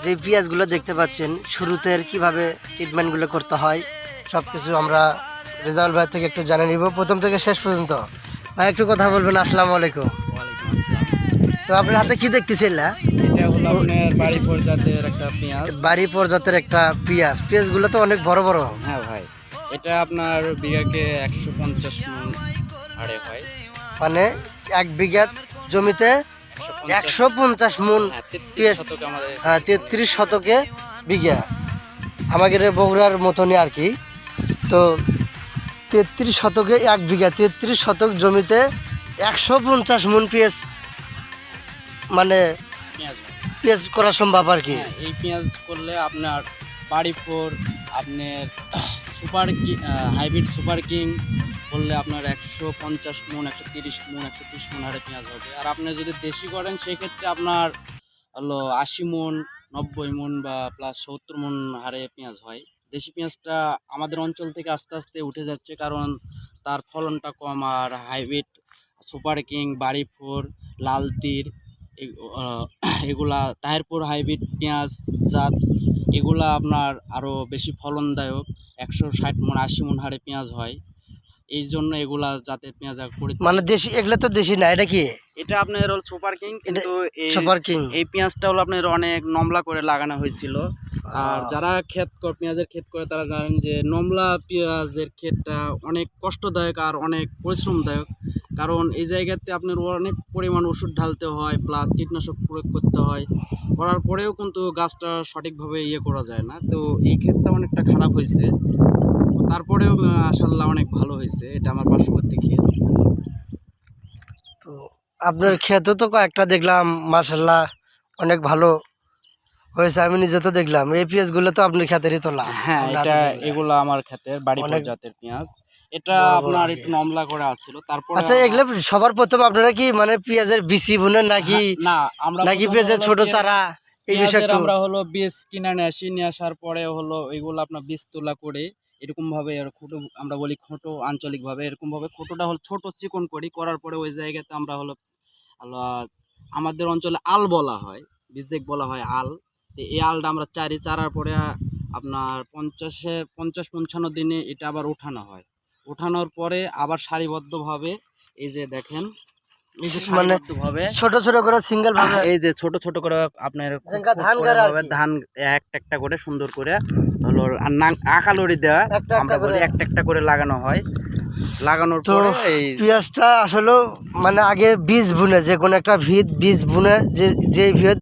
যে পেঁয়াজগুলো দেখতে পাচ্ছেন শুরুতে কিভাবে ট্রিটমেন্টগুলো করতে হয় সব কিছু আমরা রেজাউল ভাই থেকে একটু জানে নিব প্রথম থেকে শেষ পর্যন্ত। ভাই একটু কথা বলবেন। আসসালামু আলাইকুম। ওয়ালাইকুম আসসালাম। তো আপনার হাতে কি দেখতেছেন? এটা হলো আপনার বাড়ি প্রজাতির একটা পেঁয়াজ। বাড়ি প্রজাতের একটা পেঁয়াজগুলো তো অনেক বড় বড়। হ্যাঁ ভাই, এটা আপনার বিঘাকে 150 মণ হারে হয়। মানে 1 বিঘা জমিতে 150 মণ পেঁয়াজ। হ্যাঁ, 33 শতকে বিঘা, আমাদের বগুড়ার মতনই আর কি। তো 33 শতকে 1 বিঘা, 33 শতক জমিতে 150 মণ পেঁয়াজ, মানে পেঁয়াজ করা সম্ভব আর কি। এই পেঁয়াজ করলে আপনার বাড়ি ফোর, আপনার হাইব্রিড সুপার কিং করলে আপনার 150 মণ, 130 মণ, 130 মণ হারে পেঁয়াজ হবে। আর আপনি যদি দেশি করেন সেক্ষেত্রে আপনার হলো 80 মণ, 90 মণ বা প্লাস 70 মণ হারে পেঁয়াজ হয়। দেশি পেঁয়াজটা আমাদের অঞ্চল থেকে আস্তে আস্তে উঠে যাচ্ছে, কারণ তার ফলনটা কম। আর হাইব্রিড সুপার কিং, বাড়ি ফোর, লাল তীর, এগুলা তাহিরপুর হাইব্রিড পেঁয়াজ জাত, এগুলা আপনার আরও বেশি ফলনদায়ক। 160 মণ, 80 মণ হারে পেঁয়াজ হয়। এই জন্য এগুলা জাতের পেঁয়াজ করে। মানে দেশি, এগুলো তো দেশি না, এটা কি? এটা আপনার হল সুপার কিং, কিন্তু সুপার কিং এই পেঁয়াজটা হলো আপনার অনেক নমলা করে লাগানো হয়েছিল। আর যারা পেঁয়াজের ক্ষেত করে তারা জানেন যে নমলা পেঁয়াজের ক্ষেতটা অনেক কষ্টদায়ক আর অনেক পরিশ্রমদায়ক, কারণ এই জায়গাতে আপনার অনেক পরিমাণ ওষুধ ঢালতে হয়, প্লাস কীটনাশক প্রয়োগ করতে হয়। করার পরেও কিন্তু গাছটা সঠিকভাবে করা যায় না। তো এই ক্ষেতটা অনেকটা খারাপ হয়েছে, তারপরেও মাশাআল্লাহ অনেক ভালো হয়েছে। এটা আমার পার্শ্ববর্তী ক্ষেত। তো আপনার ক্ষেতও তো কয়েকটা দেখলাম, মাশাআল্লাহ অনেক ভালো হয়েছে। আমি নিজে তো দেখলাম এই পেঁয়াজগুলো তো আপনার ক্ষেতেরই তোলা। হ্যাঁ, এগুলো আমার ক্ষেতের বাড়ি জাতের পেঁয়াজ। এটা আপনার একটু নমলা করে আসছিল। তারপরে আচ্ছা, এগুলো সবার প্রথম আপনারা কি মানে পেঁয়াজের বিচি বুনেন নাকি? না, আমরা নাকি পেঁয়াজের ছোট চারা? এই বিষয়ে আমরা হলো বীজ কিনে নিয়ে আসার পরে হলো এগুলো আপনার বীজ তোলা করে এরকম ভাবে খোটো, আমরা বলি খোটো আঞ্চলিক ভাবে, এরকম ভাবে খোটোটা হলো ছোট চিকন করি। করার পরে ওই জায়গাতে আমরা হলো আমাদের অঞ্চলে আল বলা হয়, বীজেক বলা হয় আল। এই আলটা আমরা চারার পরে আপনার 50-55 দিনে এটা আবার উঠানো হয়। উঠানোর পরে আবার সারিবদ্ধভাবে এই যে দেখেন, মানে ছোট ছোট করে সিঙ্গেল ভাবে, এই যে ছোট ছোট করে আপনার ধান একটা করে সুন্দর করে হলো আঁকা লড়ি দেওয়া, আমরা বলি একটা করে লাগানো হয়। লাগানোর পরে এই পেঁয়াজটা আসলে মানে আগে বীজ বুনে, যে কোনো একটা বীজ বুনে, যে ভিত